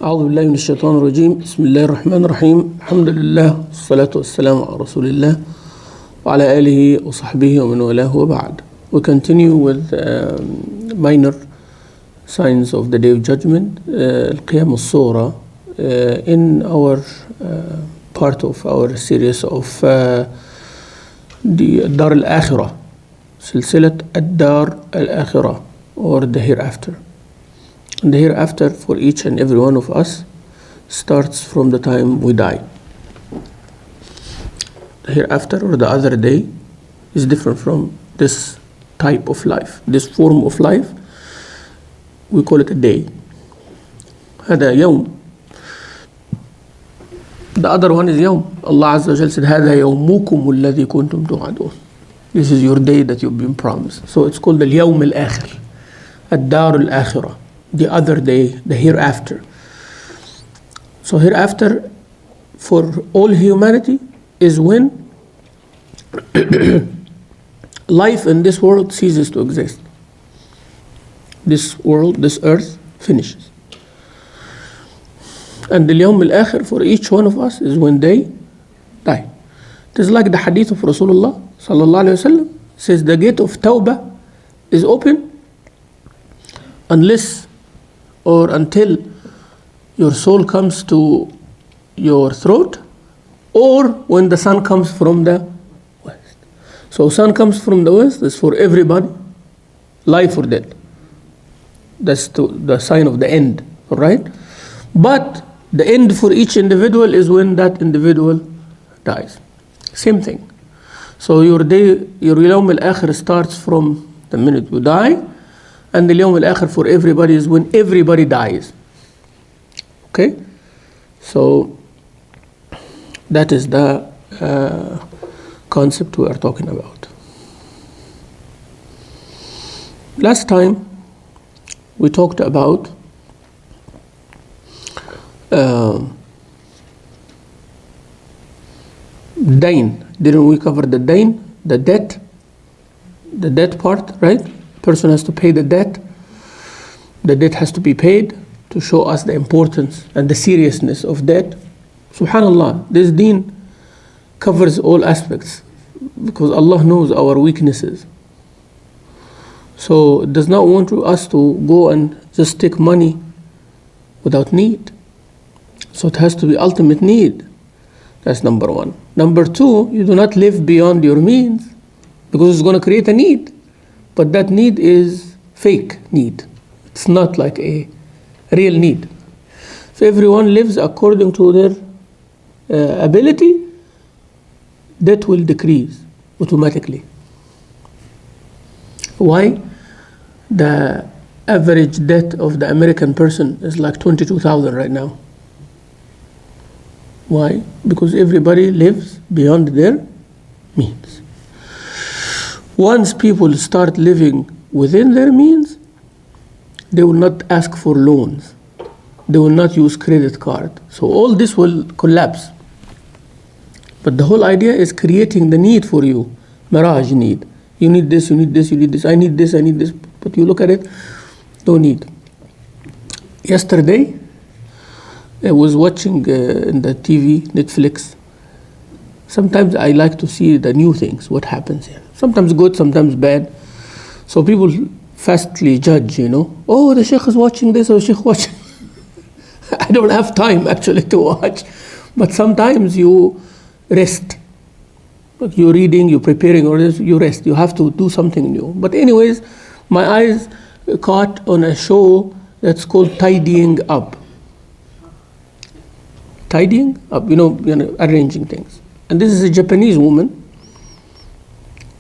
أعوذ بالله من الشيطان الرجيم بسم الله الرحمن الرحيم الحمد لله والصلاة والسلام على رسول الله وعلى آله وصحبه ومن والاه وبعد. We continue with minor signs of the Day of Judgment, Qiyam al-Surah, in our part of our series of the Dar al-Akhirah, Silsilat ad-Dar al-Akhirah, or the hereafter. And the hereafter for each and every one of us starts from the time we die. The hereafter, or the other day, is different from this type of life, this form of life. We call it a day. هذا يوم. The other one is يوم. Allah Azza wa Jalla said, هذا يومكم الذي كنتم توعدون. This is your day that you've been promised. So it's called اليوم الآخر, الدار الآخرة, the other day, the hereafter. So hereafter for all humanity is when life in this world ceases to exist. This world, this earth finishes. And the Yawm al-Akhir for each one of us is when they die. It is like the hadith of Rasulullah sallallahu alayhi wa sallam says the gate of Tawbah is open unless or until your soul comes to your throat, or when the sun comes from the west. So sun comes from the west is for everybody, life or death. That's the sign of the end, all right? But the end for each individual is when that individual dies. Same thing. So your day, your Yawm al-Akhir starts from the minute you die, and the Yawm al-Akhir for everybody is when everybody dies. Okay? So that is the concept we are talking about. Last time we talked about dain. Didn't we cover the dain, the debt part, right? Person has to pay the debt. The debt has to be paid to show us the importance and the seriousness of debt. Subhanallah, this deen covers all aspects because Allah knows our weaknesses. So it does not want us to go and just take money without need. So it has to be ultimate need. That's number one. Number two, you do not live beyond your means because it's going to create a need. But that need is fake need. It's not like a real need. So everyone lives according to their ability, debt will decrease automatically. Why? The average debt of the American person is like $22,000 right now. Why? Because everybody lives beyond their means. Once people start living within their means, they will not ask for loans. They will not use credit card. So all this will collapse. But the whole idea is creating the need for you. Mirage need. You need this, you need this, you need this. I need this, I need this. But you look at it, no need. Yesterday, I was watching in the TV, Netflix. Sometimes I like to see the new things, what happens here. Sometimes good, sometimes bad. So people fastly judge, Oh, the Sheikh is watching this, or the Sheikh watching. I don't have time actually to watch. But sometimes you rest. Like you're reading, you're preparing, or you rest. You have to do something new. But anyways, my eyes caught on a show that's called Tidying Up. Tidying up, arranging things. And this is a Japanese woman.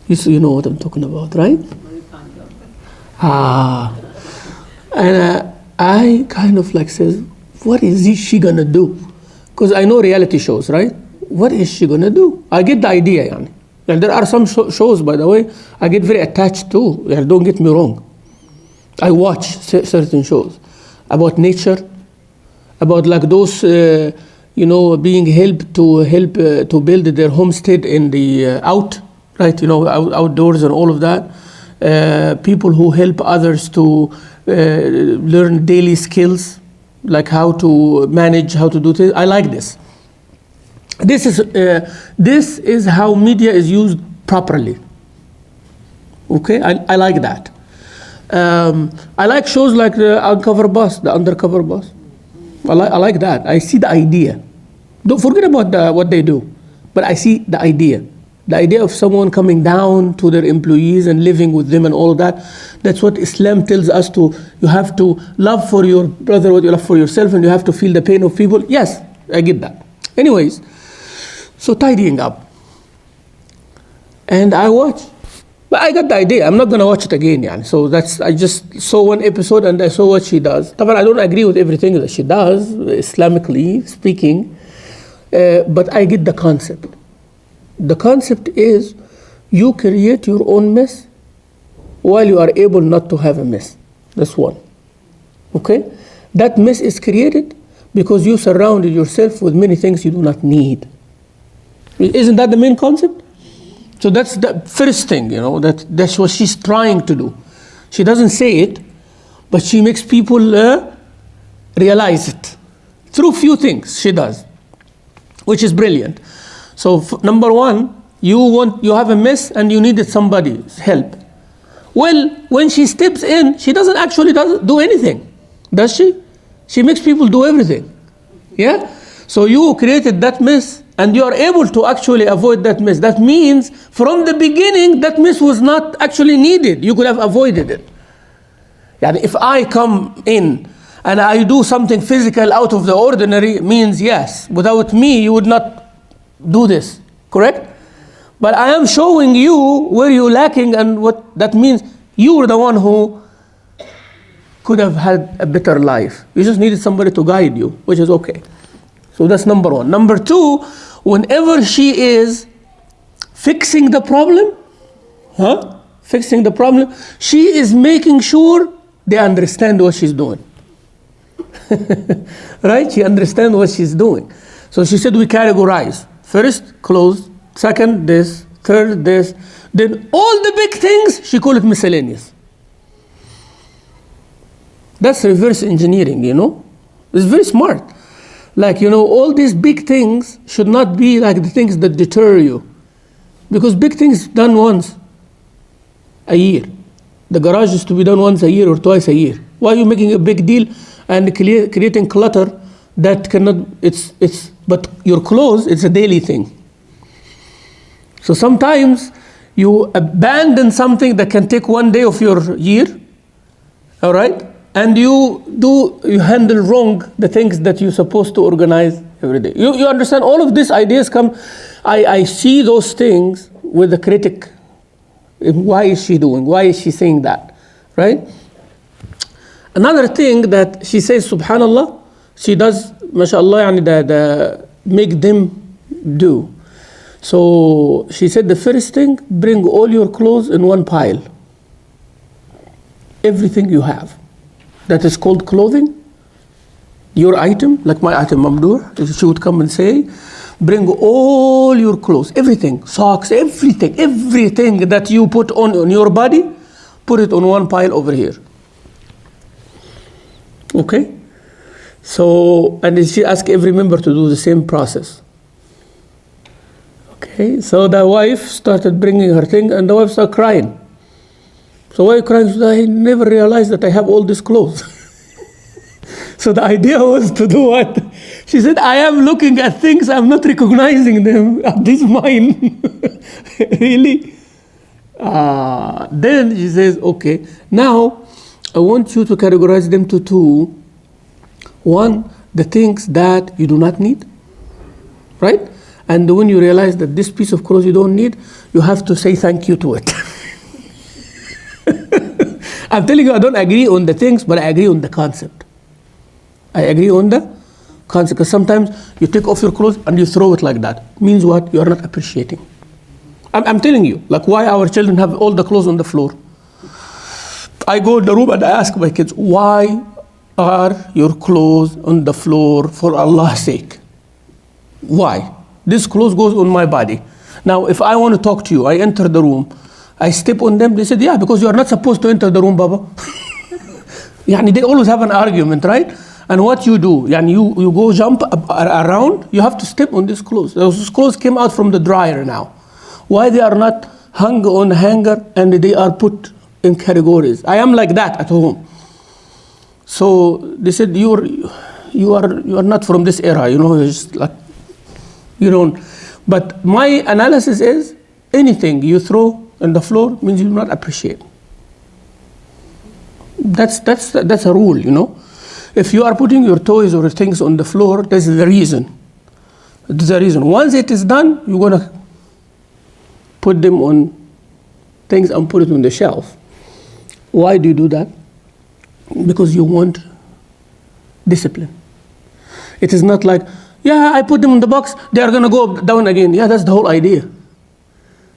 You know what I'm talking about, right? And I kind of like says, what is she gonna do? Because I know reality shows, right? What is she gonna do? I get the idea, yani. And there are some shows, by the way, I get very attached to. Don't get me wrong. I watch certain shows about nature, about like those, being helped to build their homestead in the outdoors and all of that. People who help others to learn daily skills, like how to manage, how to do things. I like this. This is how media is used properly. Okay, I like that. I like shows like the Undercover Boss, the Undercover Boss. I like that. I see the idea. Don't forget about what they do, but I see the idea. The idea of someone coming down to their employees and living with them and all that. That's what Islam tells us to. You have to love for your brother what you love for yourself, and you have to feel the pain of people. Yes, I get that. Anyways, so tidying up. And I watch. But I got the idea. I'm not going to watch it again. Yani. So I just saw one episode and I saw what she does. I don't agree with everything that she does, Islamically speaking, but I get the concept. The concept is you create your own mess while you are able not to have a mess. That's one. Okay? That mess is created because you surrounded yourself with many things you do not need. Isn't that the main concept? So that's the first thing, that's what she's trying to do. She doesn't say it, but she makes people realize it through few things she does, which is brilliant. So number one, you have a mess and you needed somebody's help. Well, when she steps in, she doesn't actually do anything, does she? She makes people do everything. Yeah? So you created that mess and you are able to actually avoid that mess. That means from the beginning, that mess was not actually needed. You could have avoided it. And if I come in and I do something physical out of the ordinary, means yes, without me, you would not do this, correct? But I am showing you where you're lacking, and what that means you were the one who could have had a better life. You just needed somebody to guide you, which is okay. So that's number one. Number two, whenever she is fixing the problem, she is making sure they understand what she's doing. Right? She understands what she's doing. So she said we categorize. First, clothes. Second, this. Third, this. Then all the big things, she call it miscellaneous. That's reverse engineering, It's very smart. Like, all these big things should not be like the things that deter you. Because big things done once a year. The garage is to be done once a year or twice a year. Why are you making a big deal and creating clutter that cannot, but your clothes, it's a daily thing. So sometimes you abandon something that can take one day of your year, all right? And you handle wrong the things that you're supposed to organize every day. You understand all of these ideas come, I see those things with the critic. Why is she doing? Why is she saying that? Right? Another thing that she says, subhanallah, she does, mashallah, the make them do. So she said the first thing, bring all your clothes in one pile. Everything you have. That is called clothing. Your item, like my item, Mamdouh, she would come and say, bring all your clothes, everything, socks, everything that you put on your body, put it on one pile over here. Okay? So, and she asked every member to do the same process. Okay, so the wife started bringing her thing, and the wife started crying. So why are you crying? She said, I never realized that I have all these clothes. So the idea was to do what? She said, I am looking at things, I'm not recognizing them. Are these mine? Really? Then she says, okay, now I want you to categorize them to two. One, the things that you do not need, right? And when you realize that this piece of clothes you don't need, you have to say thank you to it. I'm telling you, I don't agree on the things, but I agree on the concept. I agree on the concept, because sometimes you take off your clothes and you throw it like that. Means what? You are not appreciating. I'm telling you, like why our children have all the clothes on the floor. I go in the room and I ask my kids, why are your clothes on the floor for Allah's sake? Why? This clothes goes on my body. Now, if I want to talk to you, I enter the room, I step on them, they said, yeah, because you are not supposed to enter the room, Baba. They always have an argument, right? And what you do, and you go jump around, you have to step on these clothes. Those clothes came out from the dryer now. Why they are not hung on a hanger and they are put in categories? I am like that at home. So they said, you are not from this era, you're just like, you don't. But my analysis is, anything you throw on the floor means you do not appreciate. That's a rule, If you are putting your toys or things on the floor, that's the reason. That's the reason. Once it is done, you're gonna put them on things and put it on the shelf. Why do you do that? Because you want discipline. It is not like, I put them in the box, they are gonna go down again. Yeah, that's the whole idea.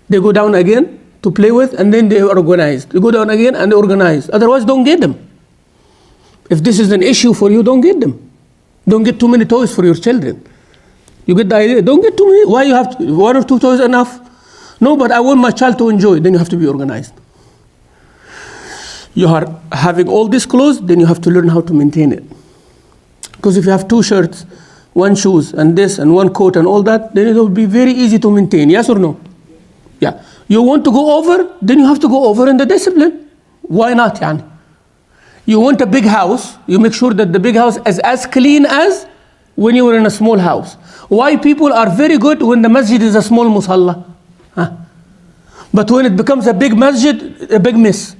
They go down again to play with, and then they are organized. They go down again and they organize. Otherwise, don't get them. If this is an issue for you, don't get them. Don't get too many toys for your children. You get the idea? Don't get too many. Why you have to, 1 or 2 toys enough? No, but I want my child to enjoy. Then you have to be organized. You are having all these clothes, then you have to learn how to maintain it. Because if you have 2 shirts, 1 shoes, and this, and 1 coat, and all that, then it will be very easy to maintain. Yes or no? Yeah. You want to go over, then you have to go over in the discipline. Why not, yani? You want a big house, you make sure that the big house is as clean as when you were in a small house. Why people are very good when the masjid is a small musalla? Huh? But when it becomes a big masjid, a big mess.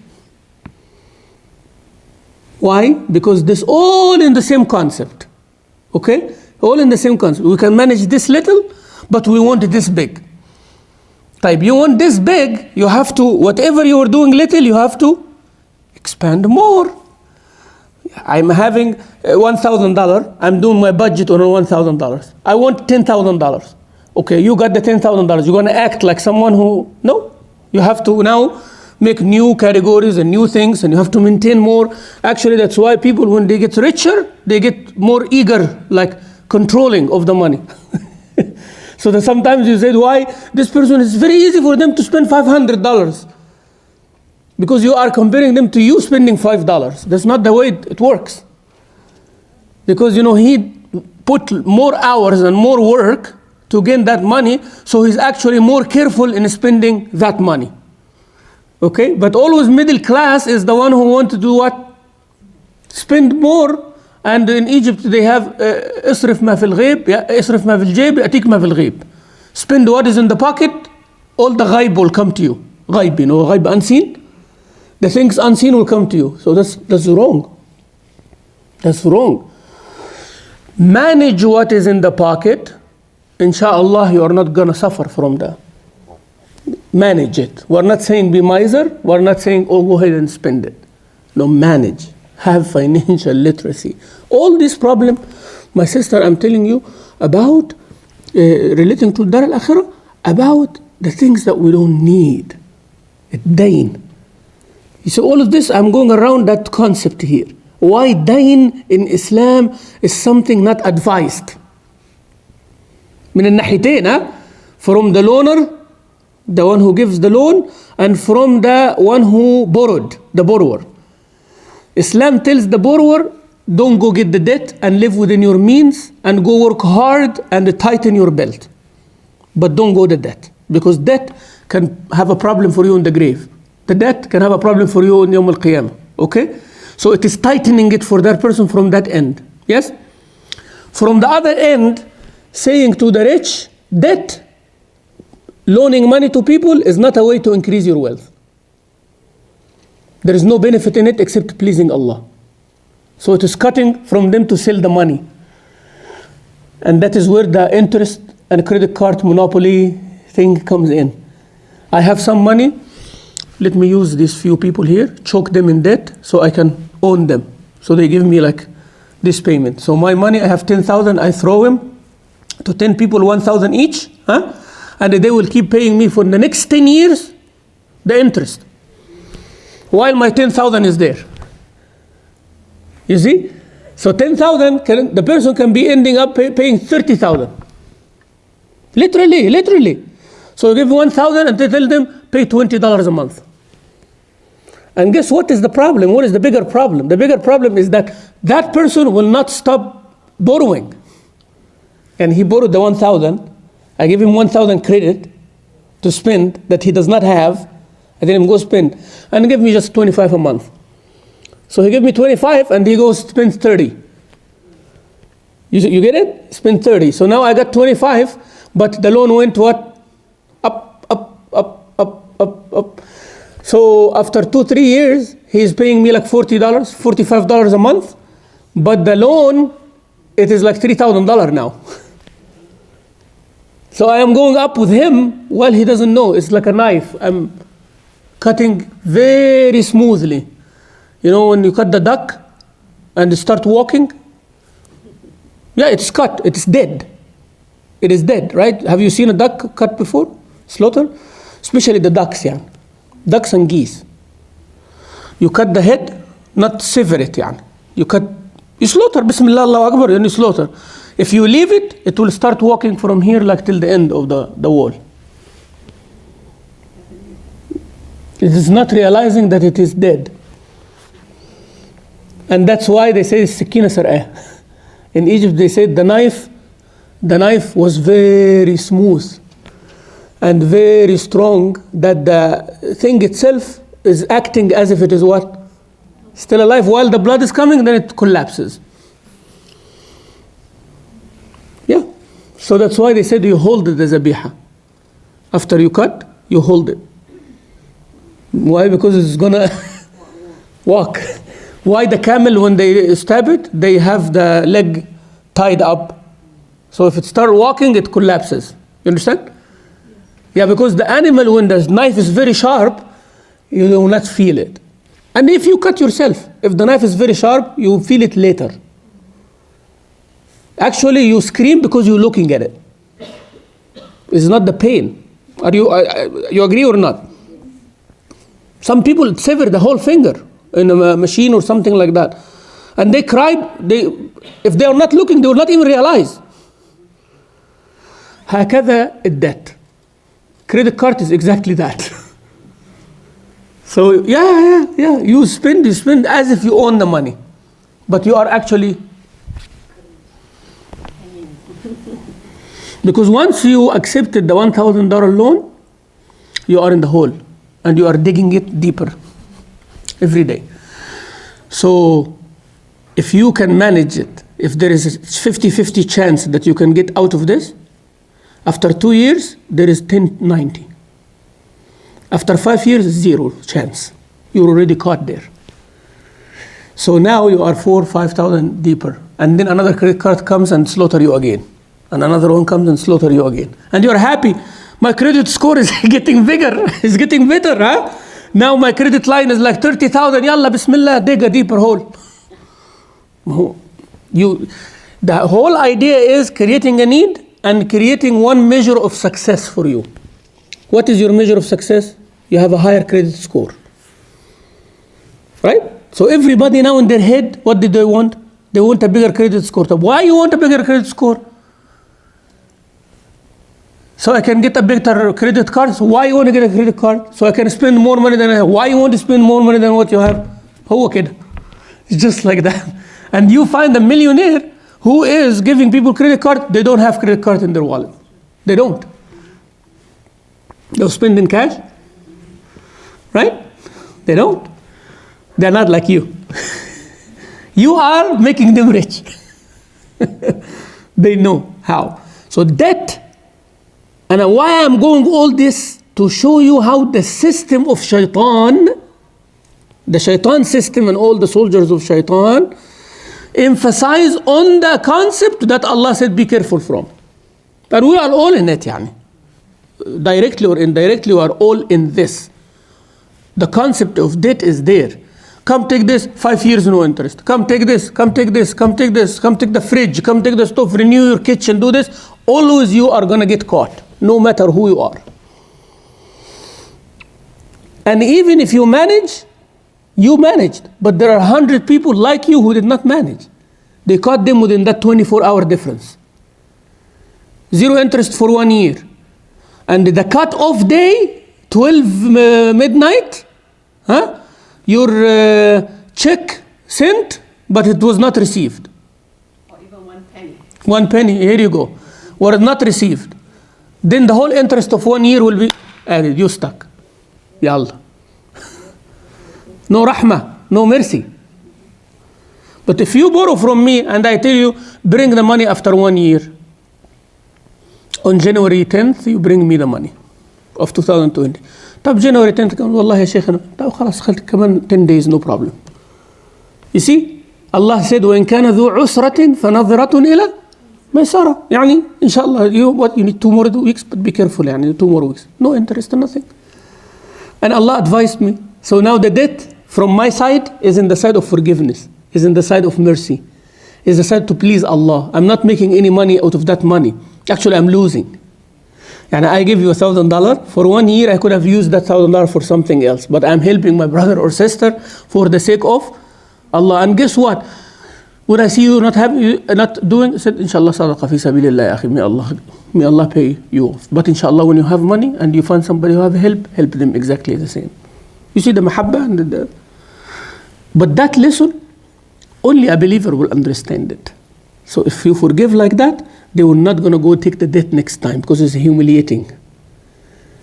Why? Because this all in the same concept. Okay? All in the same concept. We can manage this little, but we want this big. Type, you want this big, you have to, whatever you are doing little, you have to expand more. I'm having $1,000. I'm doing my budget on $1,000. I want $10,000. Okay, you got the $10,000. You're going to act like someone who, no. You have to now make new categories and new things, and you have to maintain more. Actually, that's why people, when they get richer, they get more eager, like controlling of the money. So that sometimes you said, why this person, is very easy for them to spend $500. Because you are comparing them to you spending $5. That's not the way it works. Because, he put more hours and more work to gain that money, so he's actually more careful in spending that money. Okay? But always middle class is the one who want to do what? Spend more. And in Egypt they have اصرف ما في الغيب, اصرف ما في الجيب, أتيك ما في الغيب. Spend what is in the pocket, all the ghaib will come to you. Ghaib, ghaib unseen. The things unseen will come to you. So that's wrong. That's wrong. Manage what is in the pocket. Inshallah, you are not going to suffer from that. Manage it. We're not saying be miser. We're not saying, go ahead and spend it. No, manage. Have financial literacy. All this problem, my sister, I'm telling you about relating to Dar al-Akhirah, about the things that we don't need. Dain. You see, all of this, I'm going around that concept here. Why dain in Islam is something not advised. من الناحيتين, from the loaner, the one who gives the loan, and from the one who borrowed, the borrower. Islam tells the borrower, don't go get the debt and live within your means and go work hard and tighten your belt. But don't go to debt, because debt can have a problem for you in the grave. The debt can have a problem for you in Yawm al-Qiyamah. Okay? So it is tightening it for that person from that end. Yes? From the other end, saying to the rich, debt, loaning money to people is not a way to increase your wealth. There is no benefit in it except pleasing Allah. So it is cutting from them to sell the money. And that is where the interest and credit card monopoly thing comes in. I have some money, let me use these few people here, choke them in debt so I can own them. So they give me like this payment. So my money, I have 10,000, I throw them to 10 people, 1,000 each, and they will keep paying me for the next 10 years the interest, while my 10,000 is there. You see? So 10,000, the person can be ending up paying 30,000. Literally. So you give 1,000 and they tell them, pay $20 a month. And guess what is the problem? What is the bigger problem? The bigger problem is that that person will not stop borrowing. And he borrowed the 1,000. I give him 1,000 credit to spend that he does not have. I tell him, go spend. And give me just 25 a month. So he gave me 25 and he goes spend 30. You get it? Spend 30. So now I got 25, but the loan went what? Up, up, up, up, up, up. So after 2-3 years, he's paying me like $40, $45 a month. But the loan, it is like $3,000 now. So I am going up with him while he doesn't know. It's like a knife. I'm cutting very smoothly. You know when you cut the duck and you start walking? Yeah, it's cut. It's dead. It is dead, right? Have you seen a duck cut before? Slaughter? Especially the ducks, yeah. Ducks and geese. You cut the head, not sever it, yeah. You slaughter, Bismillah, Allahu Akbar, and you slaughter. If you leave it, it will start walking from here like till the end of the wall. It is not realizing that it is dead. And that's why they say Sikina Sar'ah. In Egypt they said the knife was very smooth and very strong, that the thing itself is acting as if it is what? Still alive. While the blood is coming, then it collapses. Yeah. So that's why they said you hold it as a biha. After you cut, you hold it. Why? Because it's gonna walk. Why the camel, when they stab it, they have the leg tied up. So if it starts walking, it collapses. You understand? Yeah, because the animal, when the knife is very sharp, you will not feel it. And if you cut yourself, if the knife is very sharp, you feel it later. Actually, you scream because you're looking at it. It's not the pain. You agree or not? Some people sever the whole finger in a machine or something like that. And they cry, if they are not looking, they will not even realize. هكذا الdebt. Credit card is exactly that. So yeah. You spend as if you own the money. But you are actually... Because once you accepted the $1,000 loan, you are in the hole. And you are digging it deeper every day. So if you can manage it, if there is a 50-50 chance that you can get out of this, after 2 years, there is 10-90. After 5 years, 0 chance. You're already caught there. So now you are 4,000-5,000 deeper. And then another credit card comes and slaughter you again. And another one comes and slaughter you again. And you're happy. My credit score is getting bigger. It's getting better, huh? Now my credit line is like 30,000. Yalla, Bismillah, dig a deeper hole. The whole idea is creating a need and creating one measure of success for you. What is your measure of success? You have a higher credit score. Right? So everybody now in their head, what did they want? They want a bigger credit score. So why you want a bigger credit score? So I can get a better credit card. So why you want to get a credit card? So I can spend more money than I have. Why you want to spend more money than what you have? Oh, kid. It's just like that. And you find a millionaire who is giving people credit card. They don't have credit card in their wallet. They don't. They'll spend in cash. Right? They don't. They're not like you. You are making them rich. They know how. So debt. And why I'm going all this to show you how the system of shaitan, the shaitan system and all the soldiers of shaitan, emphasize on the concept that Allah said be careful from. And we are all in it, yani. Directly or indirectly, we are all in this. The concept of debt is there. Come take this, 5 years no interest. Come take this, come take this, come take this, come take the fridge, come take the stove, renew your kitchen, do this. Always you are going to get caught, no matter who you are. And even if you manage, you managed. But there are 100 people like you who did not manage. They caught them within that 24-hour difference. 0 interest for 1 year. And the cut-off day, 12 midnight, huh? your check sent, but it was not received. Or even 1 penny. 1 penny, here you go, was not received. Then the whole interest of 1 year will be added. You stuck. Yallah. No rahmah, no mercy. But if you borrow from me and I tell you, bring the money after 1 year, on January 10th, you bring me the money of 2020. طب January 10th, والله يا شيخنا, طب خلاص خلت كمان 10 days, no problem. You see, Allah said, وإن كان ذو عسرة فنظرة إلى ميسرة. يعني إن شاء الله, you need 2 more weeks, but be careful, يعني 2 more weeks. No interest, nothing. And Allah advised me. So now the debt from my side is in the side of forgiveness, is in the side of mercy, is the side to please Allah. I'm not making any money out of that money. Actually, I'm losing. And I give you $1,000. For 1 year, I could have used that $1,000 for something else. But I'm helping my brother or sister for the sake of Allah. And guess what? When I see you not happy, not doing, I said, Inshallah, sadaqa fi sabilillah, akhi. May Allah pay you off. But inshallah, when you have money and you find somebody who have help them exactly the same. You see the mahabba and the. But that lesson, only a believer will understand it. So if you forgive like that, they will not going to go take the debt next time because it's humiliating.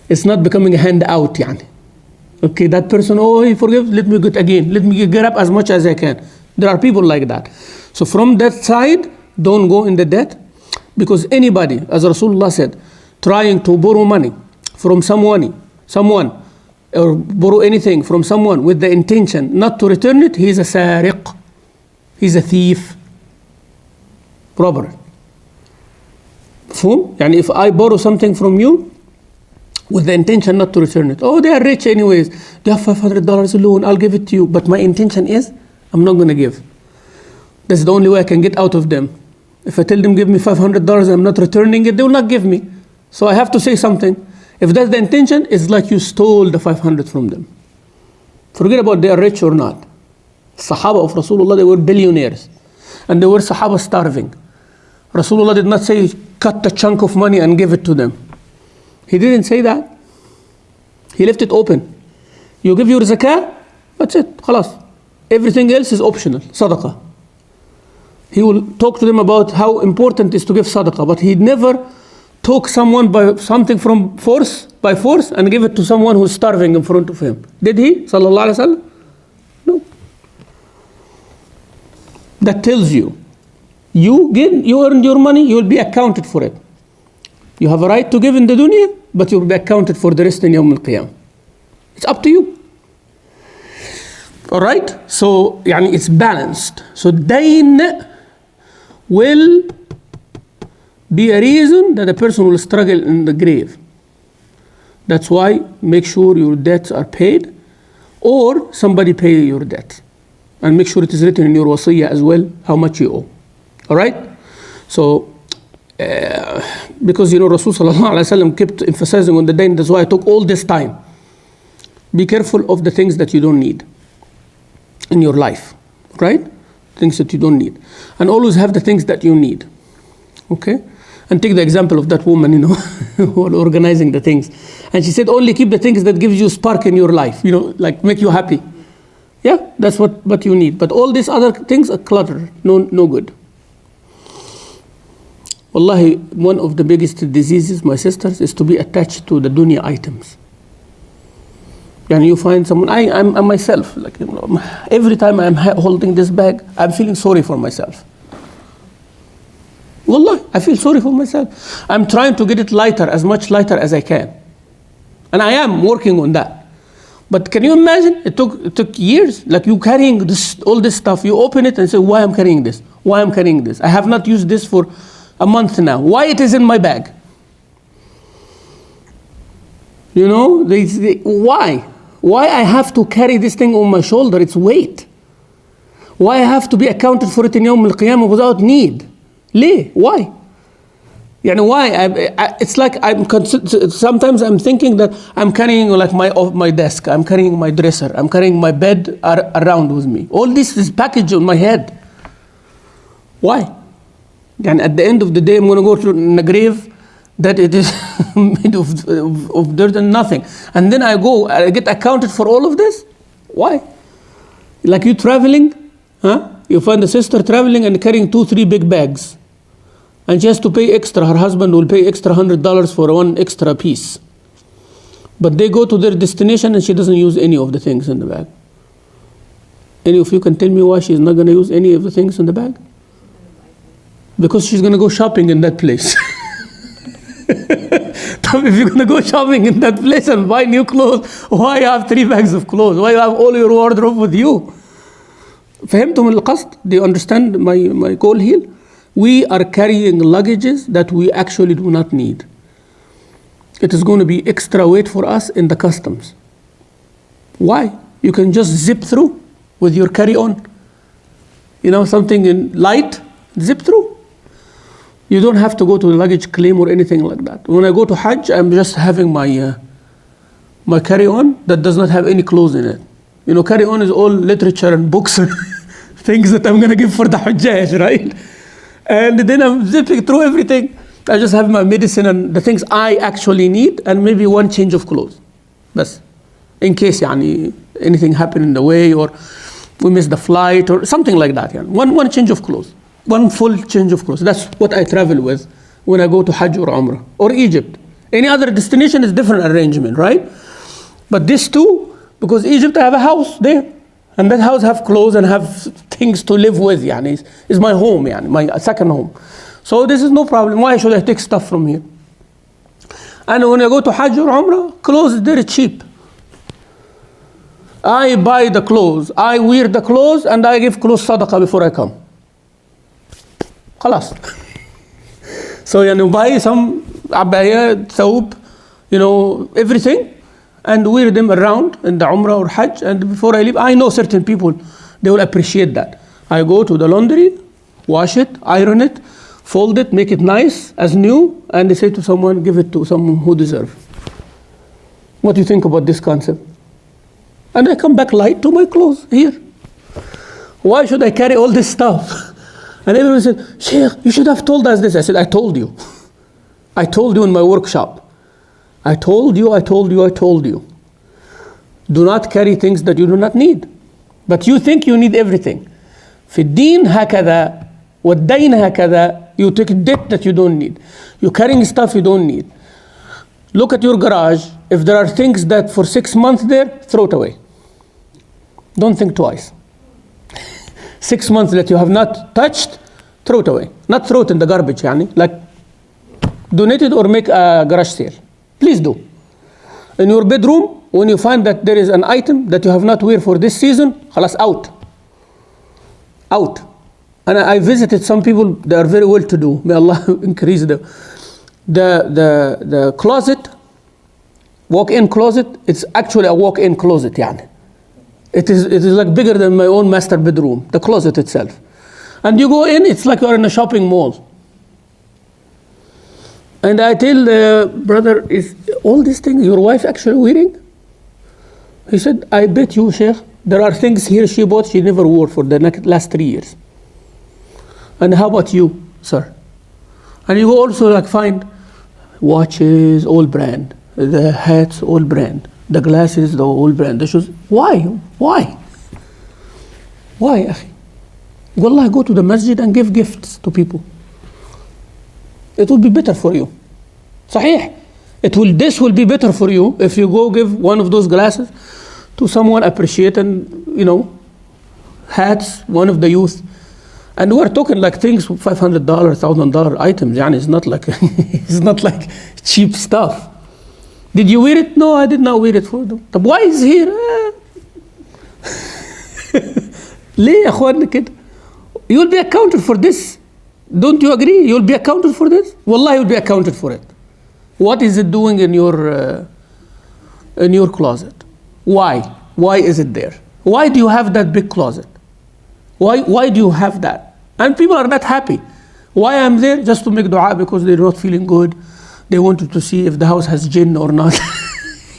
It's not becoming a handout, yani. Okay, that person, oh, he forgives, let me get again. Let me get up as much as I can. There are people like that. So from that side, don't go in the debt, because anybody, as Rasulullah said, trying to borrow money from someone, or borrow anything from someone with the intention not to return it, he is a sariq. He's a thief. Robber. يعني if I borrow something from you with the intention not to return it, oh, they are rich anyways, they have $500 loan, I'll give it to you, but my intention is I'm not going to give. That's the only way I can get out of them. If I tell them give me $500, I'm not returning it, they will not give me. So I have to say something. If that's the intention, it's like you stole the 500 from them. Forget about they are rich or not. Sahaba of Rasulullah, they were billionaires, and they were Sahaba starving. Rasulullah did not say cut a chunk of money and give it to them. He didn't say that. He left it open. You give your zakah, that's it, khalas. Everything else is optional, sadaqah. He will talk to them about how important it is to give sadaqah, but he never took someone by something from by force and give it to someone who's starving in front of him. Did he? Sallallahu alaihi wasallam? No. That tells you, you earned your money, you will be accounted for it. You have a right to give in the dunya, but you will be accounted for the rest in Yawm al-Qiyam. It's up to you. All right? So, yani it's balanced. So, dayn will be a reason that a person will struggle in the grave. That's why make sure your debts are paid, or somebody pay your debt. And make sure it is written in your wasiyyah as well, how much you owe. All right? So, because Rasul sallallahu alaihi wasallam kept emphasizing on the dayn, that's why I took all this time. Be careful of the things that you don't need in your life, right? Things that you don't need. And always have the things that you need. Okay? And take the example of that woman, who organizing the things. And she said, only keep the things that gives you spark in your life, like make you happy. Yeah, that's what you need. But all these other things are clutter, no good. Wallahi, one of the biggest diseases, my sisters, is to be attached to the dunya items. And you find someone, I'm myself, like, every time I'm holding this bag, I'm feeling sorry for myself. Wallah, I feel sorry for myself. I'm trying to get it lighter, as much lighter as I can. And I am working on that. But can you imagine? It took years, like you carrying all this stuff. You open it and say, why I'm carrying this? Why I'm carrying this? I have not used this for a month now. Why it is in my bag? Why? Why I have to carry this thing on my shoulder? It's weight. Why I have to be accounted for it in Yawm al-Qiyamah without need? ليه? Why? Why? It's like sometimes I'm thinking that I'm carrying like my desk, I'm carrying my dresser, I'm carrying my bed around with me. All this is packaged on my head. Why? And at the end of the day, I'm going to go to the grave that it is made of dirt and nothing. And then I get accounted for all of this? Why? Like you traveling, huh? You find a sister traveling and carrying 2-3 big bags. And she has to pay extra. Her husband will pay extra $100 for one extra piece. But they go to their destination and she doesn't use any of the things in the bag. Any of you can tell me why she's not going to use any of the things in the bag? Because she's going to go shopping in that place. If you're going to go shopping in that place and buy new clothes, why you have 3 bags of clothes? Why you have all your wardrobe with you? فهمتم القصد? Do you understand my goal here? We are carrying luggages that we actually do not need. It is going to be extra weight for us in the customs. Why? You can just zip through with your carry-on. You know, something in light, zip through. You don't have to go to the luggage claim or anything like that. When I go to Hajj, I'm just having my carry-on that does not have any clothes in it. You know, carry-on is all literature and books and things that I'm going to give for the Hajjaj, right? And then I'm zipping through everything. I just have my medicine and the things I actually need and maybe one change of clothes. Bas. In case anything happened in the way or we missed the flight or something like that. One change of clothes. One full change of clothes. That's what I travel with when I go to Hajj or Umrah or Egypt. Any other destination is different arrangement, right? But this too, because Egypt I have a house there. And that house have clothes and have things to live with. Is my home, my second home. So this is no problem. Why should I take stuff from here? And when I go to Hajj or Umrah, clothes is very cheap. I buy the clothes, I wear the clothes, and I give clothes sadaqah before I come. خلاص. So you buy some abaya, thawb, everything, and wear them around in the Umrah or Hajj. And before I leave, I know certain people, they will appreciate that. I go to the laundry, wash it, iron it, fold it, make it nice as new, and they say to someone, give it to someone who deserves. What do you think about this concept? And I come back light to my clothes here. Why should I carry all this stuff? And everyone said, Sheikh, you should have told us this. I said, I told you. I told you in my workshop. I told you. Do not carry things that you do not need. But you think you need everything. في الدين هكذا والدين هكذا. You take debt that you don't need. You're carrying stuff you don't need. Look at your garage. If there are things that for 6 months there, throw it away. Don't think twice. 6 months that you have not touched, throw it away. Not throw it in the garbage, like donate it or make a garage sale. Please do. In your bedroom, when you find that there is an item that you have not wear for this season, خلاص out. Out. And I visited some people, they are very well to do. May Allah increase them. The closet, walk-in closet, it's actually a walk-in closet, It is like bigger than my own master bedroom, the closet itself. And you go in, it's like you're in a shopping mall. And I tell the brother, is all these things your wife actually wearing? He said, I bet you, Sheikh, there are things here she bought she never wore for the last 3 years. And how about you, sir? And you also find watches, all brand, the hats, all brand, the glasses, the all brand, the shoes. Why? Why, akhi? Wallah, go to the masjid and give gifts to people. It will be better for you. Sahih. This will be better for you if you go give one of those glasses to someone appreciate and, hats, one of the youth. And we're talking like things, $500, $1,000 items. It's not like cheap stuff. Did you wear it? No, I did not wear it for them. But why is here? ليه يا اخواننا كده? You'll be accounted for this. Don't you agree? You'll be accounted for this? Wallah, you'll be accounted for it. What is it doing in your closet? Why? Why is it there? Why do you have that big closet? Why do you have that? And people are not happy. Why I'm there? Just to make dua because they're not feeling good. They wanted to see if the house has jinn or not.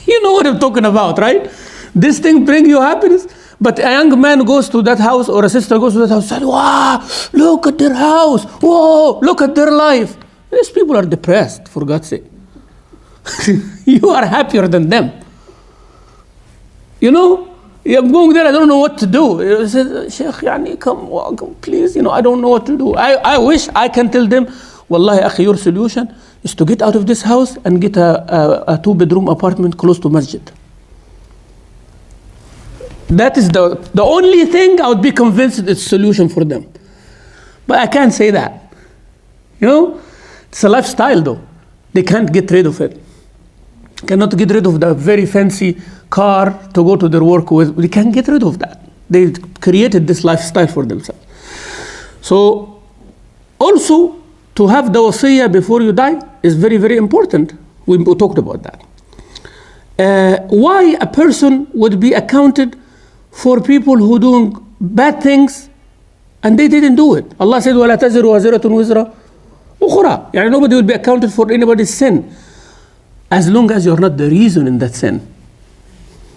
You know what I'm talking about, right? This thing brings you happiness. But a young man goes to that house or a sister goes to that house and says, wow, look at their house. Whoa, look at their life. These people are depressed, for God's sake. You are happier than them. Yeah, I'm going there, I don't know what to do. He said, Sheikh, يعني, come, please, I don't know what to do. I wish I can tell them, Wallahi, akhi, your solution is to get out of this house and get a 2-bedroom apartment close to masjid. That is the only thing I would be convinced it's a solution for them. But I can't say that. It's a lifestyle though. They can't get rid of it. Cannot get rid of the very fancy car to go to their work with. They can't get rid of that. They created this lifestyle for themselves. So also to have the wasiyyah before you die is very, very important. We talked about that. Why a person would be accounted for people who doing bad things and they didn't do it. Allah said, وَلَا تَزِرُ وَزِرَةٌ وِزْرَ أُخْرَى. يعني nobody will be accounted for anybody's sin as long as you're not the reason in that sin.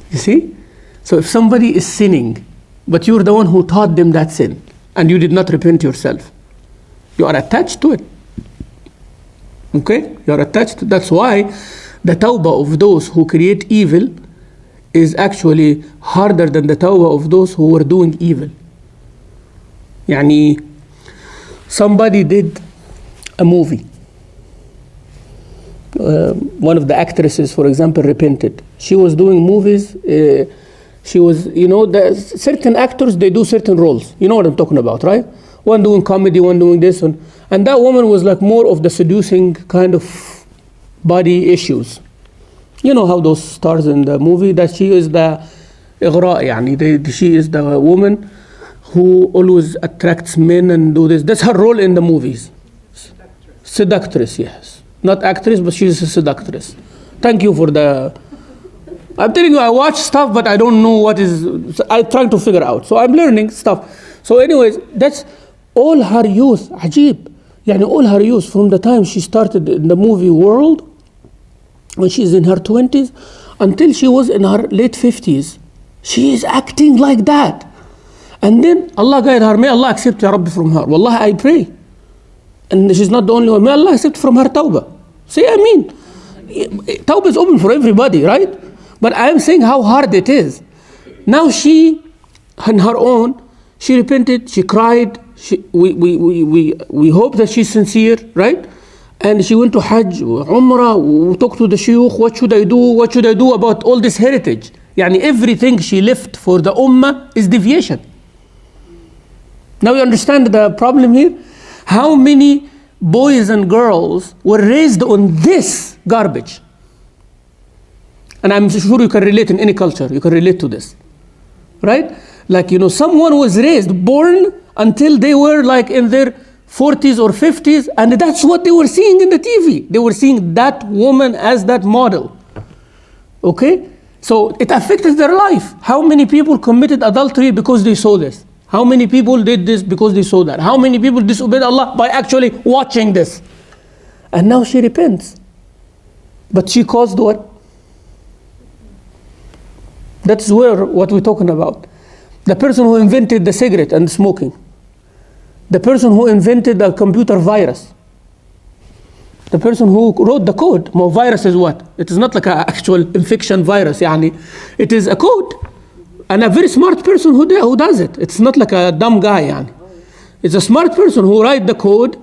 You see? So if somebody is sinning, but you're the one who taught them that sin and you did not repent yourself, you are attached to it. Okay? You are attached to it. That's why the tawbah of those who create evil is actually harder than the tawbah of those who were doing evil. Yani, somebody did a movie. One of the actresses, for example, repented. She was doing movies. She was, certain actors, they do certain roles. You know what I'm talking about, right? One doing comedy, one doing this. And that woman was like more of the seducing kind of body issues. You know how those stars in the movie, that she is the Ighra, yani, she is the woman who always attracts men and do this. That's her role in the movies. Seductress, yes. Not actress, but she's a seductress. Thank you for the... I'm telling you, I watch stuff, but I don't know what is... I'm trying to figure out. So I'm learning stuff. So anyways, that's all her youth. Ajib. Yani all her youth, from the time she started in the movie world, when she's in her 20s, until she was in her late 50s. She is acting like that. And then Allah guide her. May Allah accept Ya Rabbi from her. Wallah, I pray. And she's not the only one. May Allah accept from her tawbah. Say Ameen. Tawbah is open for everybody, right? But I am saying how hard it is. Now she, on her own, she repented, she cried, we hope that she's sincere, right? And she went to Hajj, Umrah, talked to the Sheikh, what should I do? What should I do about all this heritage? Yani everything she left for the Ummah is deviation. Now you understand the problem here? How many boys and girls were raised on this garbage? And I'm sure you can relate in any culture, you can relate to this. Right? Like, someone was raised, born until they were like in their 40s or 50s, and that's what they were seeing in the TV. They were seeing that woman as that model. Okay? So it affected their life. How many people committed adultery because they saw this? How many people did this because they saw that? How many people disobeyed Allah by actually watching this? And now she repents. But she caused what? That's what we're talking about. The person who invented the cigarette and smoking. The person who invented the computer virus. The person who wrote the code. Well, virus is what? It is not like an actual infection virus. Yani. It is a code. And a very smart person who does it. It's not like a dumb guy. Yani. It's a smart person who writes the code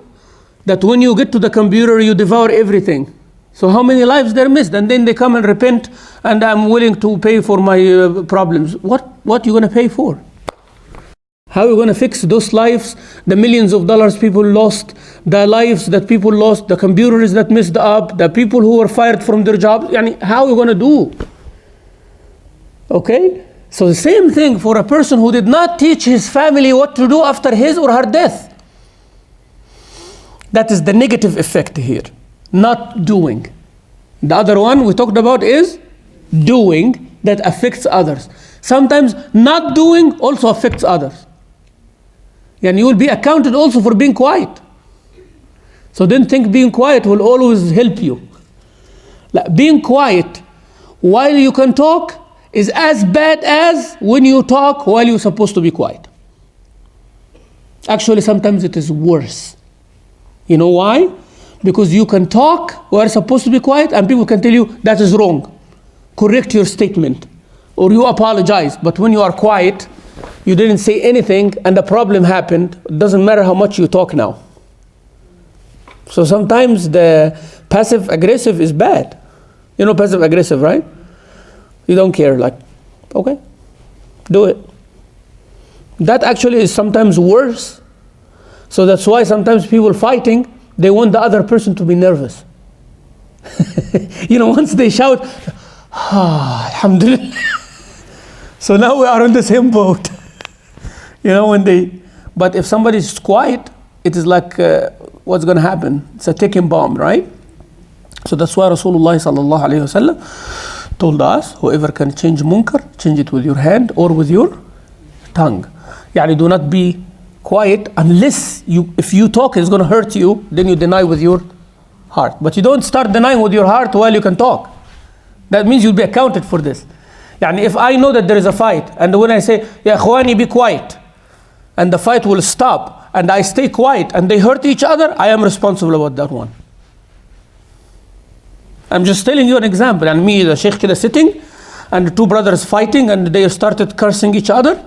that when you get to the computer, you devour everything. So how many lives they're missed? And then they come and repent, and I'm willing to pay for my problems. What you going to pay for? How are you going to fix those lives, the millions of dollars people lost, the lives that people lost, the computers that messed up, the people who were fired from their jobs? Yani, how are you going to do? Okay? So the same thing for a person who did not teach his family what to do after his or her death. That is the negative effect here. Not doing. The other one we talked about is doing, that affects others. Sometimes not doing also affects others. And you will be accounted also for being quiet. So don't think being quiet will always help you. Like being quiet while you can talk is as bad as when you talk while you're supposed to be quiet. Actually, sometimes it is worse. You know why? Because you can talk while supposed to be quiet, and people can tell you that is wrong. Correct your statement. or you apologize, but when you are quiet, you didn't say anything and the problem happened, it doesn't matter how much you talk now. So sometimes the passive aggressive is bad. You know passive aggressive, right? You don't care, like, okay, do it. That actually is sometimes worse. So that's why sometimes people fighting, they want the other person to be nervous. You know, once they shout, alhamdulillah. So now we are on the same boat. You know, but if somebody is quiet, it is like, what's going to happen? It's a ticking bomb, right? So that's why Rasulullah sallallahu alayhi wasallam told us, whoever can change munkar, change it with your hand or with your tongue. Yani do not be quiet unless if you talk it's going to hurt you, then you deny with your heart. But you don't start denying with your heart while you can talk. That means you'll be accounted for this. Yani if I know that there is a fight, and when I say, Ya Khwani, be quiet, and the fight will stop, and I stay quiet, and they hurt each other, I am responsible about that one. I'm just telling you an example. And me, the Sheikh, sitting, and the two brothers fighting, and they started cursing each other,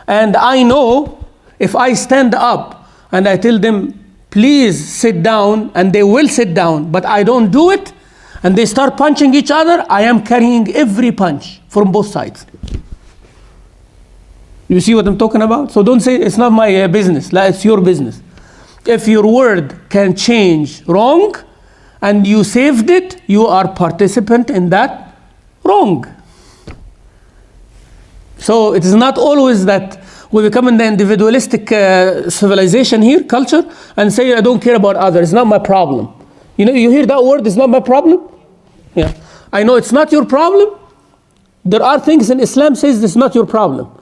and I know if I stand up and I tell them, please sit down, and they will sit down, but I don't do it, and they start punching each other, I am carrying every punch from both sides. You see what I'm talking about? So don't say it's not my business. It's your business. If your word can change wrong and you saved it, you are participant in that wrong. So it is not always that we become in the individualistic civilization here, culture, and say I don't care about others. It's not my problem. You know, you hear that word, it's not my problem. Yeah, I know it's not your problem. There are things in Islam says this is not your problem.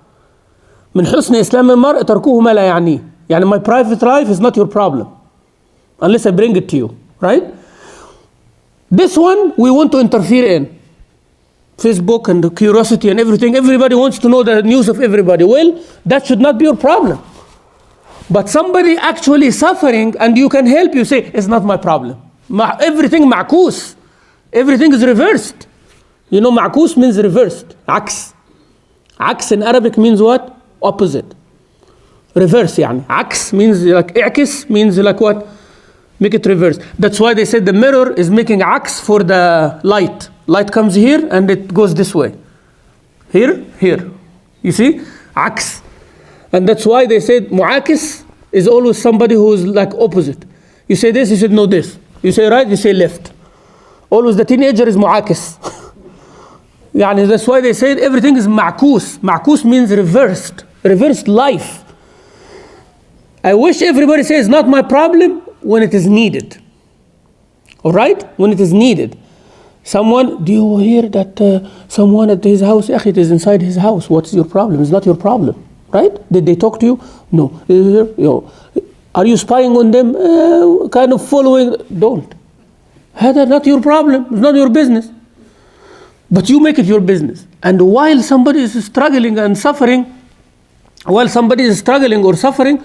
من حسن إسلام المرء تركه ما لا يعنيه. يعني my private life is not your problem unless I bring it to you, right? This one we want to interfere in. Facebook and the curiosity and everything. Everybody wants to know the news of everybody. Well, that should not be your problem. But somebody actually suffering and you can help, you say, it's not my problem. Everything ma'kus. Everything is reversed. You know, ma'kus means reversed. Aks. Aks in Arabic means what? Opposite. Reverse, يعني. Aks means like, i'kis means like what? Make it reverse. That's why they said the mirror is making aks for the light. Light comes here and it goes this way. Here, here. You see? Aks. And that's why they said mu'akis is always somebody who is like opposite. You say this, you said no this. You say right, you say left. Always the teenager is mu'akis. Yani that's why they said everything is ma'kus. Ma'kus means reversed. Reversed life. I wish everybody says not my problem when it is needed. All right? When it is needed. Someone, do you hear that someone at his house, it is inside his house. What's your problem? It's not your problem. Right? Did they talk to you? No. Are you spying on them? Kind of following? Don't. That's not your problem. It's not your business. But you make it your business. And while somebody is struggling and suffering, while somebody is struggling or suffering,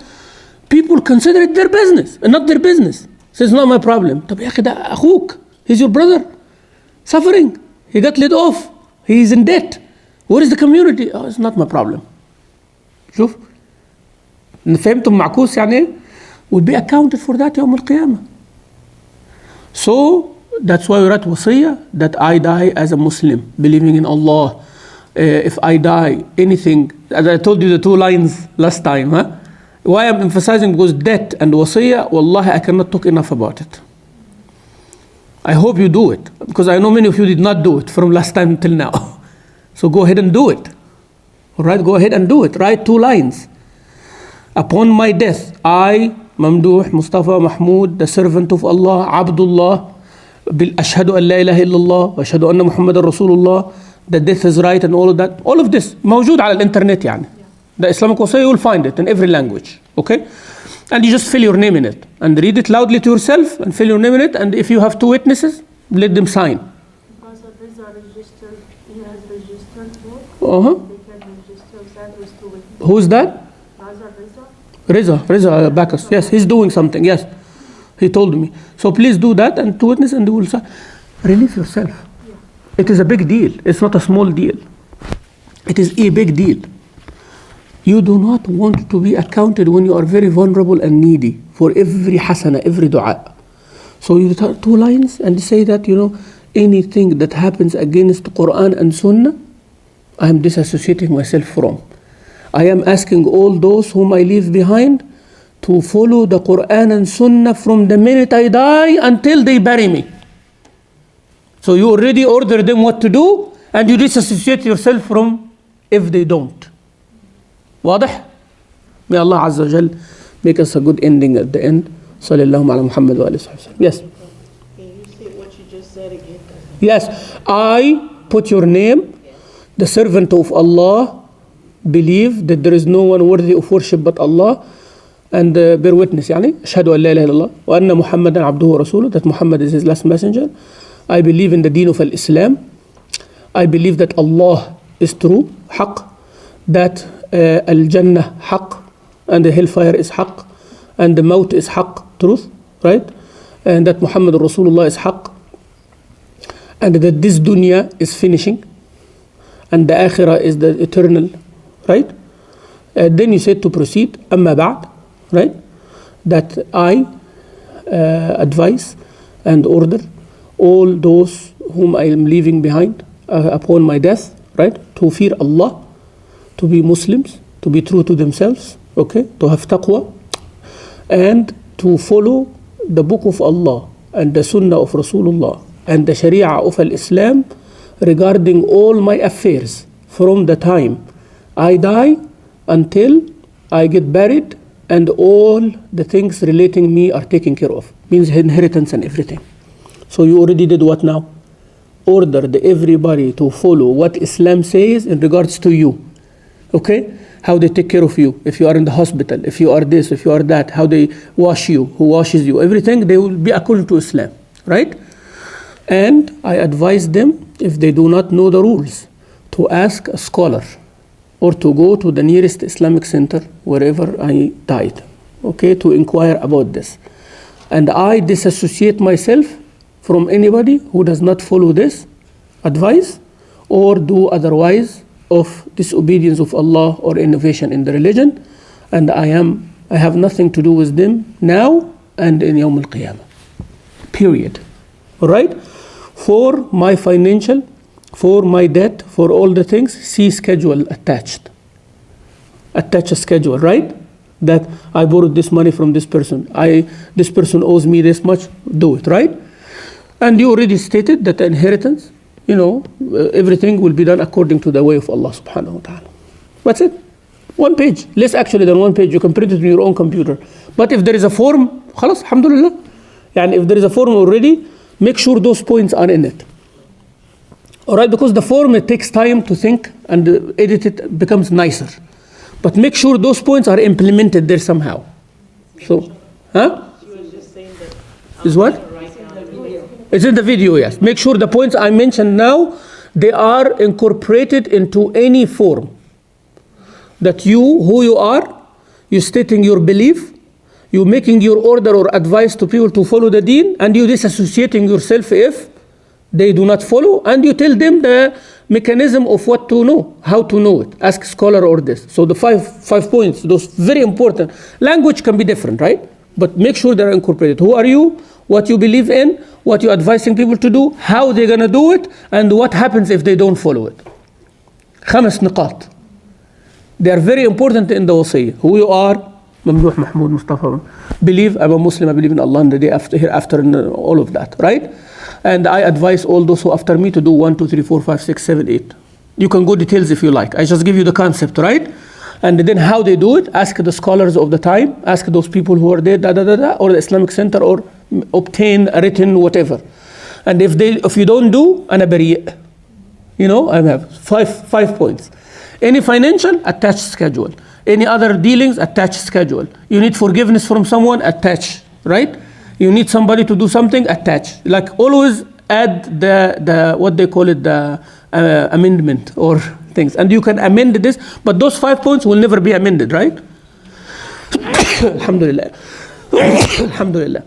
people consider it their business and not their business. So it's not my problem. طب يا أخي ده أخوك. He's your brother. Suffering. He got laid off. He is in debt. Where is the community? Oh, it's not my problem. شوف. فهمتم معكوس يعني إيه؟ Will be accounted for that يوم القيامة. So that's why we write Wasiyyah that I die as a Muslim, believing in Allah. If I die, anything, as I told you the two lines last time, huh? Why I'm emphasizing, because death and Wasiyyah, wallahi, I cannot talk enough about it. I hope you do it, because I know many of you did not do it from last time till now. So go ahead and do it. All right, go ahead and do it. Write two lines. Upon my death, I, Mamdouh Mahmoud, the servant of Allah, Abdullah, أشهد أن لا إله إلا الله وأشهد أن محمد رسول الله, the death is right and all of that. All of this موجود على الإنترنت يعني. The Islamic Wasiyyah, you will find it in every language. Okay? And you just fill your name in it. And read it loudly to yourself and fill your name in it. And if you have two witnesses, let them sign. Because of this are registered, he has registered both. They can register that with two witnesses. Who's that? Reza Bacchus. Yes, he's doing something. Yes. He told me. So please do that and two witnesses and they will sign. Release yourself. Yeah. It is a big deal. It's not a small deal. It is a big deal. You do not want to be accounted when you are very vulnerable and needy for every hasana, every dua. So you start 2 lines and say that, anything that happens against Quran and Sunnah, I am disassociating myself from. I am asking all those whom I leave behind to follow the Quran and Sunnah from the minute I die until they bury me. So you already order them what to do, and you disassociate yourself from if they don't. واضح? May Allah Azza wa Jal make us a good ending at the end. Sallallahu ala Muhammad wa alihi wa sallam. Yes? Can you say what you just said again? Yes. I put your name, the servant of Allah, believe that there is no one worthy of worship but Allah, and bear witness, أشهد أن لا إله إلا الله وأن محمدا عبده ورسوله, that Muhammad is his last messenger. I believe in the deen of Islam. I believe that Allah is true, حق, that Al-Jannah حق, and the hellfire is حق, and the maut is حق, truth, right? And that Muhammad Rasulullah is حق, and that this dunya is finishing, and the Akhirah is the eternal, right? Then you said to proceed, أما بعد, right? That I advise and order all those whom I am leaving behind upon my death, right? To fear Allah, to be Muslims, to be true to themselves, okay? To have taqwa, and to follow the book of Allah and the sunnah of Rasulullah and the sharia of Islam regarding all my affairs from the time I die until I get buried and all the things relating me are taken care of. Means inheritance and everything. So you already did what now? Ordered everybody to follow what Islam says in regards to you. Okay? How they take care of you. If you are in the hospital, if you are this, if you are that, how they wash you, who washes you, everything, they will be according to Islam. Right? And I advise them, if they do not know the rules, to ask a scholar or to go to the nearest Islamic center wherever I died, okay, to inquire about this. And I disassociate myself from anybody who does not follow this advice or do otherwise of disobedience of Allah or innovation in the religion. And I have nothing to do with them now and in Yawm al-Qiyamah. Period. All right? For my financial, for my debt, for all the things, see schedule attached. Attach a schedule, right? That I borrowed this money from this person. This person owes me this much. Do it, right? And you already stated that the inheritance, everything will be done according to the way of Allah subhanahu wa ta'ala. That's it. 1 page. Less actually than 1 page. You can print it on your own computer. But if there is a form, khalas, alhamdulillah. And if there is a form already, make sure those points are in it. Alright, because the form, it takes time to think and edit it becomes nicer. But make sure those points are implemented there somehow. So, huh? She was just saying that. Is what? It's in the video, yes. Make sure the points I mentioned now, they are incorporated into any form. That who you are, you stating your belief, you making your order or advice to people to follow the deen, and you disassociating yourself if they do not follow, and you tell them the mechanism of what to know, how to know it. Ask scholar or this. So the five points, those very important. Language can be different, right? But make sure they're incorporated. Who are you? What you believe in? What you're advising people to do? How they're going to do it? And what happens if they don't follow it? 5 نقاط. They are very important in the Wasiyyah. Who you are? Mamdouh Mahmoud Mustafa. Believe I'm a Muslim, I believe in Allah and the day after, hereafter, and all of that, right? And I advise all those who after me to do 1, 2, 3, 4, 5, 6, 7, 8. You can go details if you like. I just give you the concept, right? And then how they do it, ask the scholars of the time, ask those people who are there, or the Islamic center, or obtain a written whatever. And if you don't do, أنا بريء. I have five points. Any financial, attach schedule. Any other dealings, attach schedule. You need forgiveness from someone, attach, right? You need somebody to do something, attach. Like always add the what they call it, the amendment or things. And you can amend this, but those 5 points will never be amended, right? Alhamdulillah. Alhamdulillah.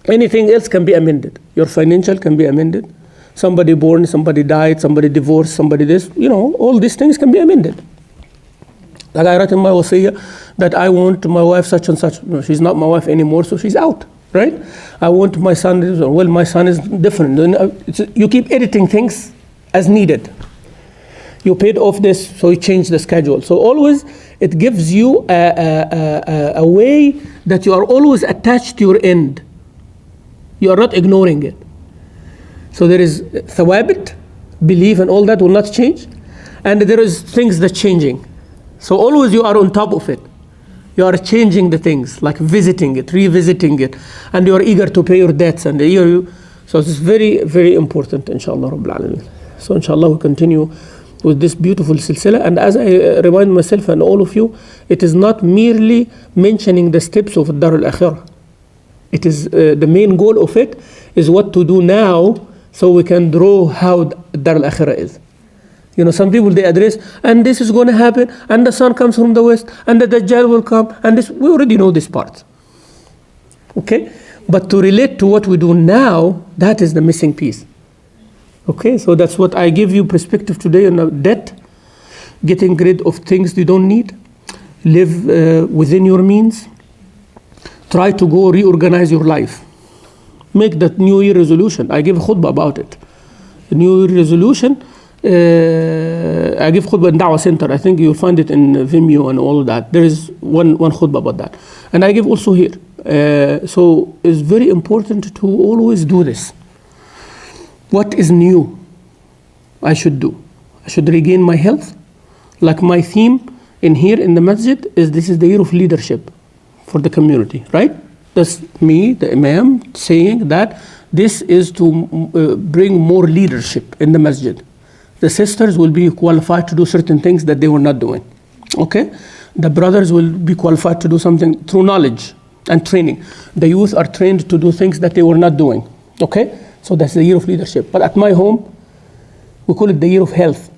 Anything else can be amended. Your financial can be amended. Somebody born, somebody died, somebody divorced, somebody this. All these things can be amended. Like I write in my Wasiyyah that I want my wife such and such. No, she's not my wife anymore, so she's out, right? I want my son, well, my son is different. You keep editing things as needed. You paid off this, so you change the schedule. So always, it gives you a way that you are always attached to your end. You are not ignoring it. So there is thawabit, belief and all that will not change. And there is things that changing. So always you are on top of it. You are changing the things, like visiting it, revisiting it. And you are eager to pay your debts. So it's very, very important, inshallah Rabbil Alameen. So inshallah we continue with this beautiful silsila. And as I remind myself and all of you, it is not merely mentioning the steps of Dar al-Akhirah. It is the main goal of it is what to do now so we can draw how Dar al-Akhirah is. Some people they address, and this is going to happen, and the sun comes from the west, and the Dajjal will come, and this, we already know this part. Okay? But to relate to what we do now, that is the missing piece. Okay? So that's what I give you perspective today on debt, getting rid of things you don't need, live within your means, try to go reorganize your life. Make that New Year resolution. I give a khutbah about it. The New Year resolution, I give khutbah in Da'wah Center. I think you'll find it in Vimeo and all of that. There is one khutbah about that. And I give also here. So it's very important to always do this. What is new I should do? I should regain my health. Like my theme in here in the masjid is this is the year of leadership for the community, right? That's me, the Imam, saying that this is to bring more leadership in the masjid. The sisters will be qualified to do certain things that they were not doing. Okay? The brothers will be qualified to do something through knowledge and training. The youth are trained to do things that they were not doing. Okay? So that's the year of leadership. But at my home, we call it the year of health.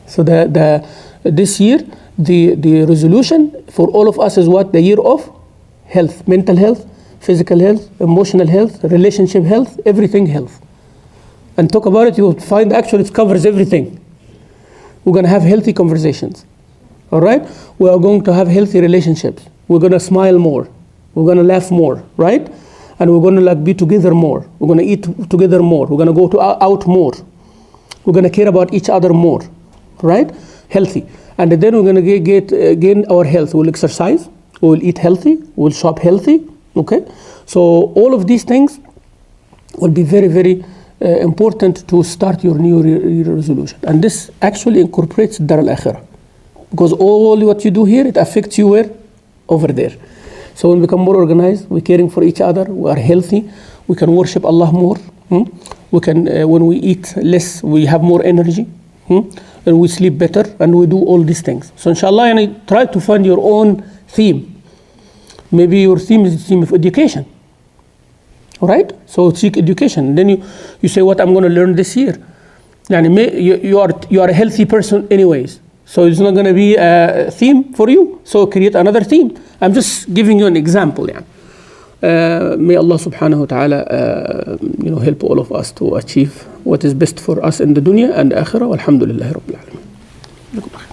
So this year, the resolution for all of us is what? The year of health. Mental health, physical health, emotional health, relationship health, everything health. And talk about it, you will find actually it covers everything. We're going to have healthy conversations. All right? We are going to have healthy relationships. We're going to smile more. We're going to laugh more, right? And we're going to be together more. We're going to eat together more. We're going to go out more. We're going to care about each other more, right? Healthy. And then we're going to gain our health. We'll exercise. We'll eat healthy. We'll shop healthy. Okay? So all of these things will be very, very important to start your new year resolution. And this actually incorporates Dar al-Akhirah. Because all what you do here, it affects you where? Over there. So when we become more organized, we're caring for each other, we are healthy, we can worship Allah more. We can, when we eat less, we have more energy. And we sleep better, and we do all these things. So inshallah, try to find your own theme. Maybe your theme is the theme of education. All right? So seek education. Then you say, what I'm going to learn this year. You are a healthy person anyways. So it's not going to be a theme for you. So create another theme. I'm just giving you an example. May Allah subhanahu wa ta'ala help all of us to achieve what is best for us in the dunya and akhirah. Walhamdulillahi rabbil alameen.